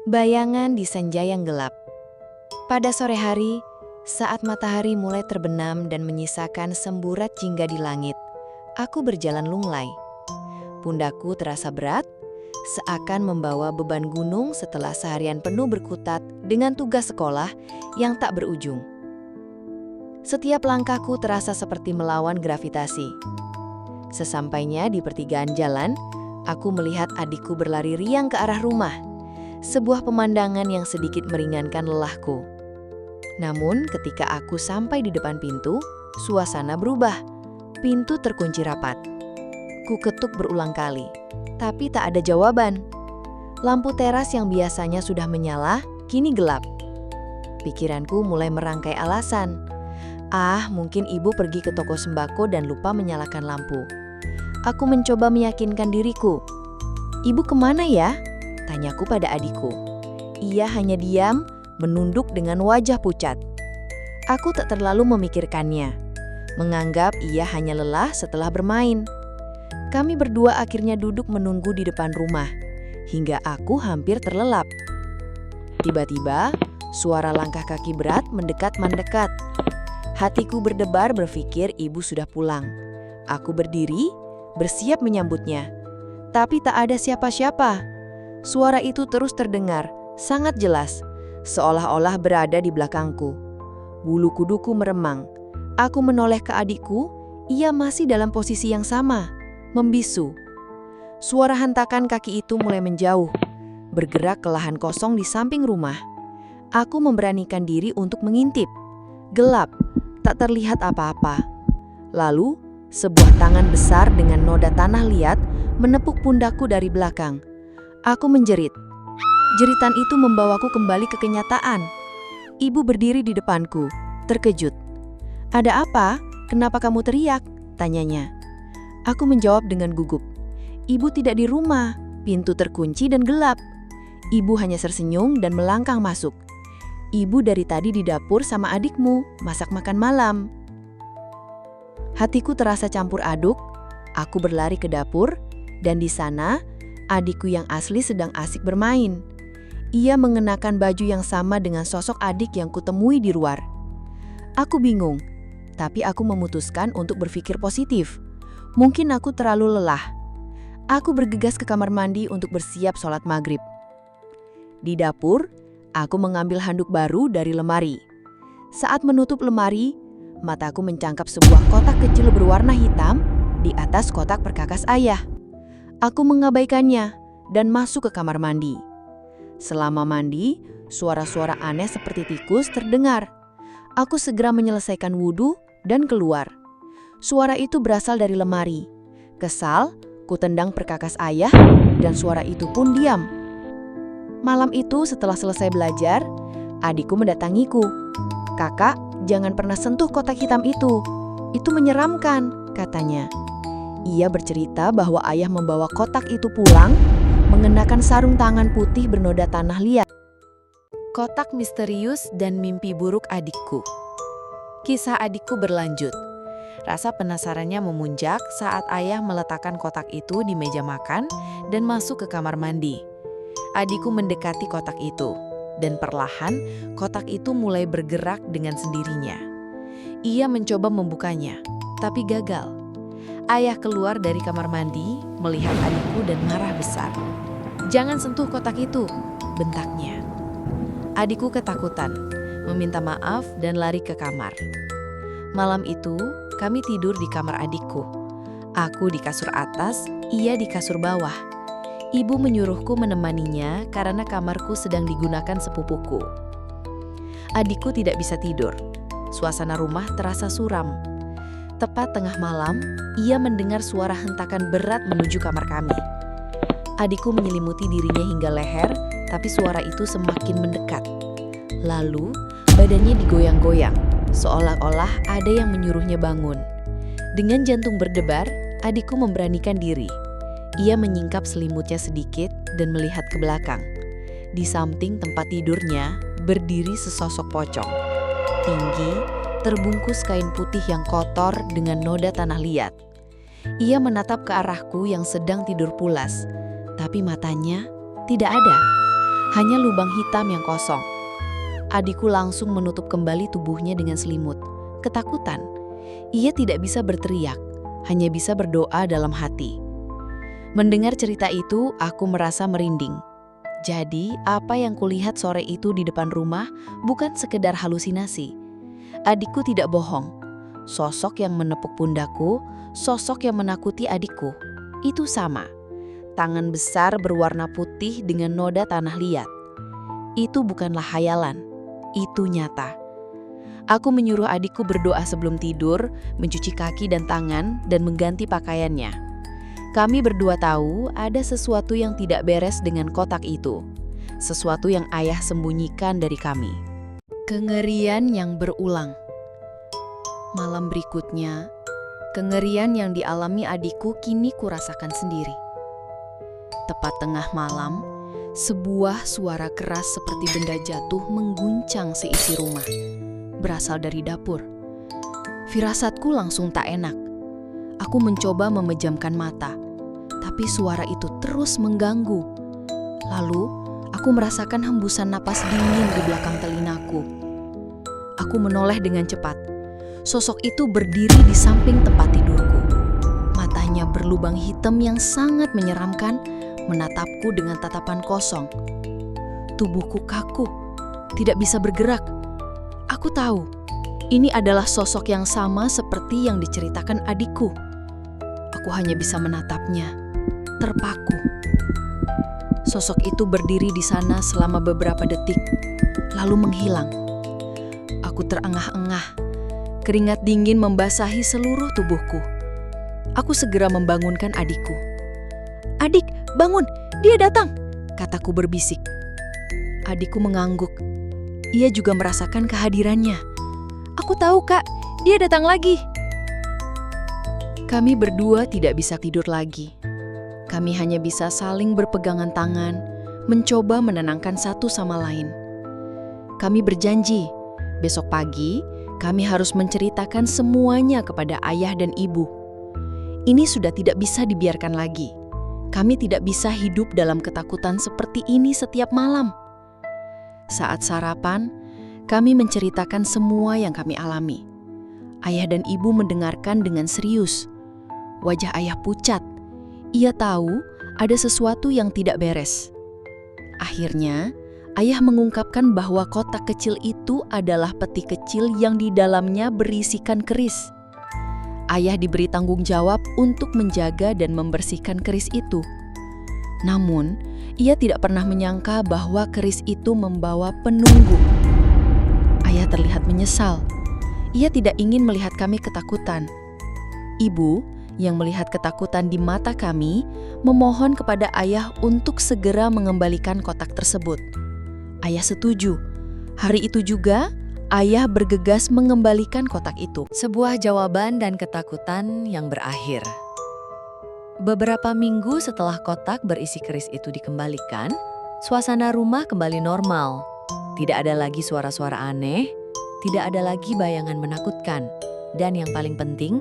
Bayangan di senja yang gelap. Pada sore hari, saat matahari mulai terbenam dan menyisakan semburat jingga di langit, aku berjalan lunglai. Pundakku terasa berat, seakan membawa beban gunung setelah seharian penuh berkutat dengan tugas sekolah yang tak berujung. Setiap langkahku terasa seperti melawan gravitasi. Sesampainya di pertigaan jalan, aku melihat adikku berlari riang ke arah rumah. Sebuah pemandangan yang sedikit meringankan lelahku. Namun ketika aku sampai di depan pintu, suasana berubah. Pintu terkunci rapat. Ku ketuk berulang kali, tapi tak ada jawaban. Lampu teras yang biasanya sudah menyala, kini gelap. Pikiranku mulai merangkai alasan. Mungkin ibu pergi ke toko sembako dan lupa menyalakan lampu. Aku mencoba meyakinkan diriku. Ibu kemana ya? Tanyaku pada adikku. Ia hanya diam, menunduk dengan wajah pucat. Aku tak terlalu memikirkannya, menganggap ia hanya lelah setelah bermain. Kami berdua akhirnya duduk menunggu di depan rumah, hingga aku hampir terlelap. Tiba-tiba, suara langkah kaki berat mendekat. Hatiku berdebar berpikir ibu sudah pulang. Aku berdiri, bersiap menyambutnya. Tapi tak ada siapa-siapa. Suara itu terus terdengar, sangat jelas, seolah-olah berada di belakangku. Bulu kuduku meremang. Aku menoleh ke adikku, ia masih dalam posisi yang sama, membisu. Suara hentakan kaki itu mulai menjauh, bergerak ke lahan kosong di samping rumah. Aku memberanikan diri untuk mengintip. Gelap, tak terlihat apa-apa. Lalu, sebuah tangan besar dengan noda tanah liat menepuk pundakku dari belakang. Aku menjerit. Jeritan itu membawaku kembali ke kenyataan. Ibu berdiri di depanku, terkejut. "Ada apa? Kenapa kamu teriak?" tanyanya. Aku menjawab dengan gugup. "Ibu tidak di rumah, pintu terkunci dan gelap." Ibu hanya tersenyum dan melangkah masuk. "Ibu dari tadi di dapur sama adikmu, masak makan malam." Hatiku terasa campur aduk. Aku berlari ke dapur, dan di sana adikku yang asli sedang asik bermain. Ia mengenakan baju yang sama dengan sosok adik yang kutemui di luar. Aku bingung, tapi aku memutuskan untuk berpikir positif. Mungkin aku terlalu lelah. Aku bergegas ke kamar mandi untuk bersiap sholat maghrib. Di dapur, aku mengambil handuk baru dari lemari. Saat menutup lemari, mataku mencangkap sebuah kotak kecil berwarna hitam di atas kotak perkakas ayah. Aku mengabaikannya dan masuk ke kamar mandi. Selama mandi, suara-suara aneh seperti tikus terdengar. Aku segera menyelesaikan wudhu dan keluar. Suara itu berasal dari lemari. Kesal, ku tendang perkakas ayah dan suara itu pun diam. Malam itu setelah selesai belajar, adikku mendatangiku. "Kakak, jangan pernah sentuh kotak hitam itu. Itu menyeramkan," katanya. Ia bercerita bahwa ayah membawa kotak itu pulang, mengenakan sarung tangan putih bernoda tanah liat. Kotak misterius dan mimpi buruk adikku. Kisah adikku berlanjut. Rasa penasarannya memuncak saat ayah meletakkan kotak itu di meja makan dan masuk ke kamar mandi. Adikku mendekati kotak itu, dan perlahan kotak itu mulai bergerak dengan sendirinya. Ia mencoba membukanya, tapi gagal. Ayah keluar dari kamar mandi, melihat adikku dan marah besar. "Jangan sentuh kotak itu," bentaknya. Adikku ketakutan, meminta maaf dan lari ke kamar. Malam itu, kami tidur di kamar adikku. Aku di kasur atas, ia di kasur bawah. Ibu menyuruhku menemaninya karena kamarku sedang digunakan sepupuku. Adikku tidak bisa tidur. Suasana rumah terasa suram. Tepat tengah malam, ia mendengar suara hentakan berat menuju kamar kami. Adikku menyelimuti dirinya hingga leher, tapi suara itu semakin mendekat. Lalu, badannya digoyang-goyang, seolah-olah ada yang menyuruhnya bangun. Dengan jantung berdebar, adikku memberanikan diri. Ia menyingkap selimutnya sedikit dan melihat ke belakang. Di samping tempat tidurnya, berdiri sesosok pocong. Tinggi, terbungkus kain putih yang kotor dengan noda tanah liat. Ia menatap ke arahku yang sedang tidur pulas, tapi matanya tidak ada. hanya lubang hitam yang kosong. Adikku langsung menutup kembali tubuhnya dengan selimut. Ketakutan. Ia tidak bisa berteriak, hanya bisa berdoa dalam hati. Mendengar cerita itu, aku merasa merinding. Jadi, apa yang kulihat sore itu di depan rumah bukan sekedar halusinasi. Adikku tidak bohong. Sosok yang menepuk pundakku, sosok yang menakuti adikku, itu sama. Tangan besar berwarna putih dengan noda tanah liat. Itu bukanlah khayalan, itu nyata. Aku menyuruh adikku berdoa sebelum tidur, mencuci kaki dan tangan, dan mengganti pakaiannya. Kami berdua tahu ada sesuatu yang tidak beres dengan kotak itu. Sesuatu yang ayah sembunyikan dari kami. Kengerian yang berulang. Malam berikutnya, kengerian yang dialami adikku kini kurasakan sendiri. Tepat tengah malam, sebuah suara keras seperti benda jatuh mengguncang seisi rumah. Berasal dari dapur. Firasatku langsung tak enak. Aku mencoba memejamkan mata, tapi suara itu terus mengganggu. Lalu, aku merasakan hembusan napas dingin di belakang telingaku. Aku menoleh dengan cepat. Sosok itu berdiri di samping tempat tidurku. Matanya berlubang hitam yang sangat menyeramkan, menatapku dengan tatapan kosong. Tubuhku kaku, tidak bisa bergerak. Aku tahu, ini adalah sosok yang sama seperti yang diceritakan adikku. Aku hanya bisa menatapnya, terpaku. Sosok itu berdiri di sana selama beberapa detik, lalu menghilang. Aku terengah-engah, keringat dingin membasahi seluruh tubuhku. Aku segera membangunkan adikku. "Adik, bangun, dia datang," kataku berbisik. Adikku mengangguk. Ia juga merasakan kehadirannya. "Aku tahu, Kak, dia datang lagi." Kami berdua tidak bisa tidur lagi. Kami hanya bisa saling berpegangan tangan, mencoba menenangkan satu sama lain. Kami berjanji, besok pagi kami harus menceritakan semuanya kepada ayah dan ibu. Ini sudah tidak bisa dibiarkan lagi. Kami tidak bisa hidup dalam ketakutan seperti ini setiap malam. Saat sarapan, kami menceritakan semua yang kami alami. Ayah dan ibu mendengarkan dengan serius. Wajah ayah pucat. Ia tahu ada sesuatu yang tidak beres. Akhirnya, ayah mengungkapkan bahwa kotak kecil itu adalah peti kecil yang di dalamnya berisikan keris. Ayah diberi tanggung jawab untuk menjaga dan membersihkan keris itu. Namun, ia tidak pernah menyangka bahwa keris itu membawa penunggu. Ayah terlihat menyesal. Ia tidak ingin melihat kami ketakutan. Ibu, yang melihat ketakutan di mata kami, memohon kepada ayah untuk segera mengembalikan kotak tersebut. Ayah setuju. Hari itu juga, ayah bergegas mengembalikan kotak itu. Sebuah jawaban dan ketakutan yang berakhir. Beberapa minggu setelah kotak berisi keris itu dikembalikan, suasana rumah kembali normal. Tidak ada lagi suara-suara aneh, tidak ada lagi bayangan menakutkan. Dan yang paling penting,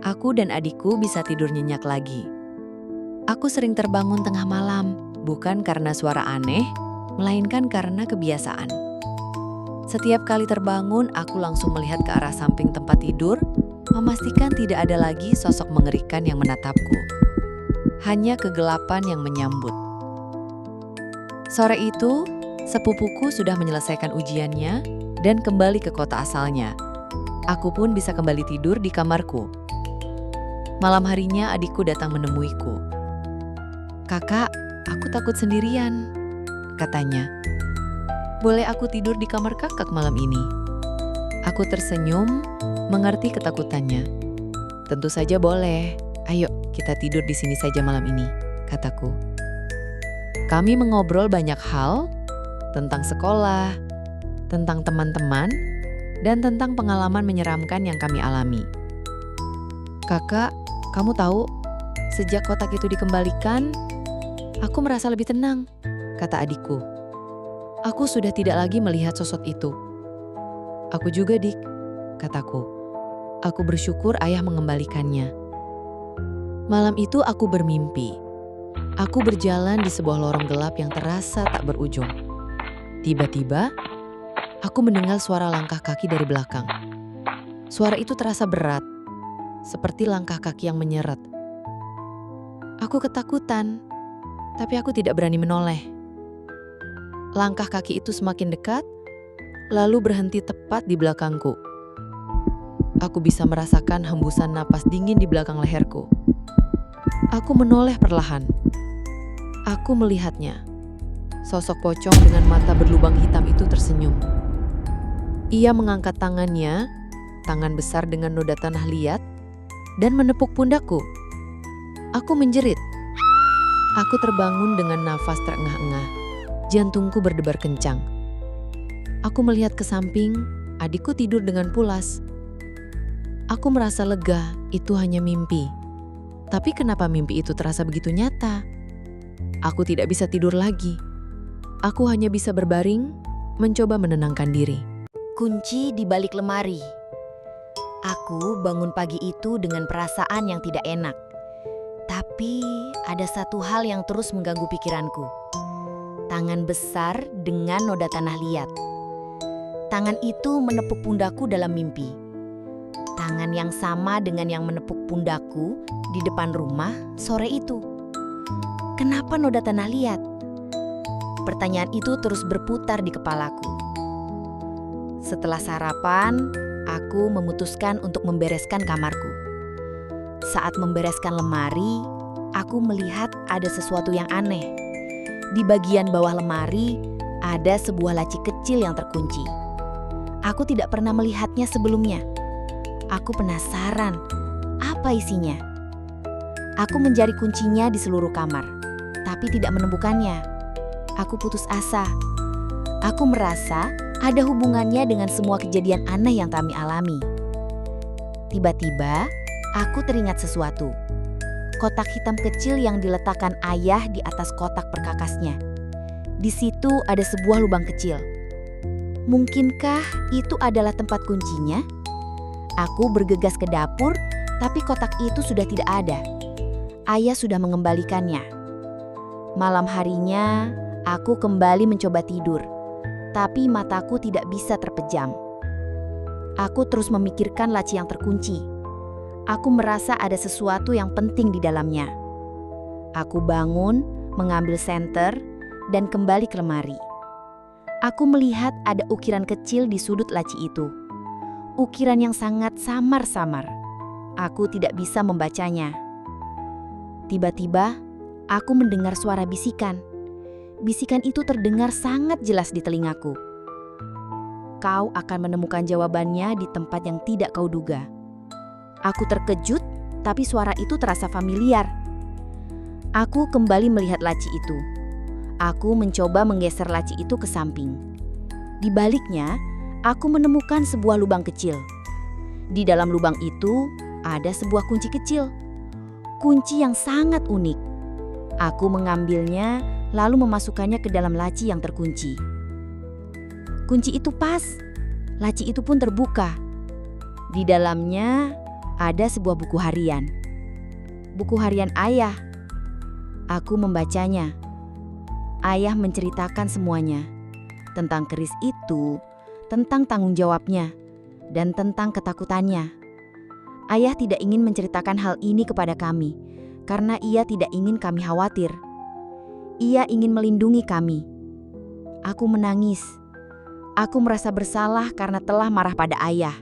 aku dan adikku bisa tidur nyenyak lagi. Aku sering terbangun tengah malam, bukan karena suara aneh, melainkan karena kebiasaan. Setiap kali terbangun, aku langsung melihat ke arah samping tempat tidur, memastikan tidak ada lagi sosok mengerikan yang menatapku. Hanya kegelapan yang menyambut. Sore itu, sepupuku sudah menyelesaikan ujiannya dan kembali ke kota asalnya. Aku pun bisa kembali tidur di kamarku. Malam harinya adikku datang menemuiku. "Kakak, aku takut sendirian," katanya. "Boleh aku tidur di kamar kakak malam ini?" Aku tersenyum, mengerti ketakutannya. "Tentu saja boleh. Ayo, kita tidur di sini saja malam ini," kataku. Kami mengobrol banyak hal, tentang sekolah, tentang teman-teman, dan tentang pengalaman menyeramkan yang kami alami. "Kakak, kamu tahu, sejak kotak itu dikembalikan, aku merasa lebih tenang," kata adikku. "Aku sudah tidak lagi melihat sosok itu." "Aku juga, Dik," kataku. "Aku bersyukur ayah mengembalikannya." Malam itu aku bermimpi. Aku berjalan di sebuah lorong gelap yang terasa tak berujung. Tiba-tiba, aku mendengar suara langkah kaki dari belakang. Suara itu terasa berat, seperti langkah kaki yang menyeret. Aku ketakutan, tapi aku tidak berani menoleh. Langkah kaki itu semakin dekat, lalu berhenti tepat di belakangku. Aku bisa merasakan hembusan napas dingin di belakang leherku. Aku menoleh perlahan. Aku melihatnya. Sosok pocong dengan mata berlubang hitam itu tersenyum. Ia mengangkat tangannya, tangan besar dengan noda tanah liat, dan menepuk pundakku. Aku menjerit. Aku terbangun dengan nafas terengah-engah. Jantungku berdebar kencang. Aku melihat ke samping, adikku tidur dengan pulas. Aku merasa lega, itu hanya mimpi. Tapi kenapa mimpi itu terasa begitu nyata? Aku tidak bisa tidur lagi. Aku hanya bisa berbaring, mencoba menenangkan diri. Kunci di balik lemari. Aku bangun pagi itu dengan perasaan yang tidak enak. Tapi ada satu hal yang terus mengganggu pikiranku. Tangan besar dengan noda tanah liat. Tangan itu menepuk pundakku dalam mimpi. Tangan yang sama dengan yang menepuk pundakku di depan rumah sore itu. Kenapa noda tanah liat? Pertanyaan itu terus berputar di kepalaku. Setelah sarapan, aku memutuskan untuk membereskan kamarku. Saat membereskan lemari, aku melihat ada sesuatu yang aneh. Di bagian bawah lemari, ada sebuah laci kecil yang terkunci. Aku tidak pernah melihatnya sebelumnya. Aku penasaran, apa isinya? Aku mencari kuncinya di seluruh kamar, tapi tidak menemukannya. Aku putus asa. Aku merasa ada hubungannya dengan semua kejadian aneh yang kami alami. Tiba-tiba, aku teringat sesuatu. Kotak hitam kecil yang diletakkan ayah di atas kotak perkakasnya. Di situ ada sebuah lubang kecil. Mungkinkah itu adalah tempat kuncinya? Aku bergegas ke dapur, tapi kotak itu sudah tidak ada. Ayah sudah mengembalikannya. Malam harinya, aku kembali mencoba tidur, tapi mataku tidak bisa terpejam. Aku terus memikirkan laci yang terkunci. Aku merasa ada sesuatu yang penting di dalamnya. Aku bangun, mengambil senter, dan kembali ke lemari. Aku melihat ada ukiran kecil di sudut laci itu. Ukiran yang sangat samar-samar. Aku tidak bisa membacanya. Tiba-tiba, aku mendengar suara bisikan. Bisikan itu terdengar sangat jelas di telingaku. Kau akan menemukan jawabannya di tempat yang tidak kau duga. Aku terkejut, tapi suara itu terasa familiar. Aku kembali melihat laci itu. Aku mencoba menggeser laci itu ke samping. Di baliknya, aku menemukan sebuah lubang kecil. Di dalam lubang itu ada sebuah kunci kecil. Kunci yang sangat unik. Aku mengambilnya lalu memasukkannya ke dalam laci yang terkunci. Kunci itu pas. Laci itu pun terbuka. Di dalamnya ada sebuah buku harian. Buku harian ayah. Aku membacanya. Ayah menceritakan semuanya. Tentang keris itu, tentang tanggung jawabnya, dan tentang ketakutannya. Ayah tidak ingin menceritakan hal ini kepada kami, karena ia tidak ingin kami khawatir. Ia ingin melindungi kami. Aku menangis. Aku merasa bersalah karena telah marah pada ayah.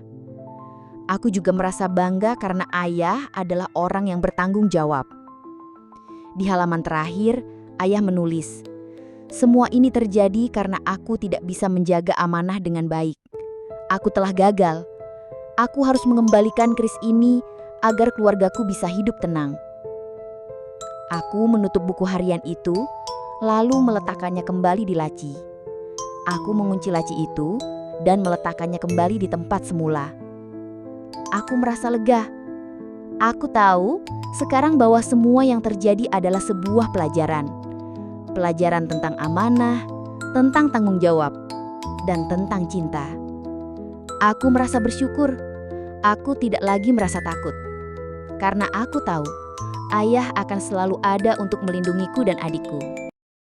Aku juga merasa bangga karena ayah adalah orang yang bertanggung jawab. Di halaman terakhir, ayah menulis, "Semua ini terjadi karena aku tidak bisa menjaga amanah dengan baik. Aku telah gagal. Aku harus mengembalikan keris ini agar keluargaku bisa hidup tenang." Aku menutup buku harian itu, lalu meletakkannya kembali di laci. Aku mengunci laci itu dan meletakkannya kembali di tempat semula. Aku merasa lega. Aku tahu sekarang bahwa semua yang terjadi adalah sebuah pelajaran. Pelajaran tentang amanah, tentang tanggung jawab, dan tentang cinta. Aku merasa bersyukur. Aku tidak lagi merasa takut. Karena aku tahu Ayah akan selalu ada untuk melindungiku dan adikku.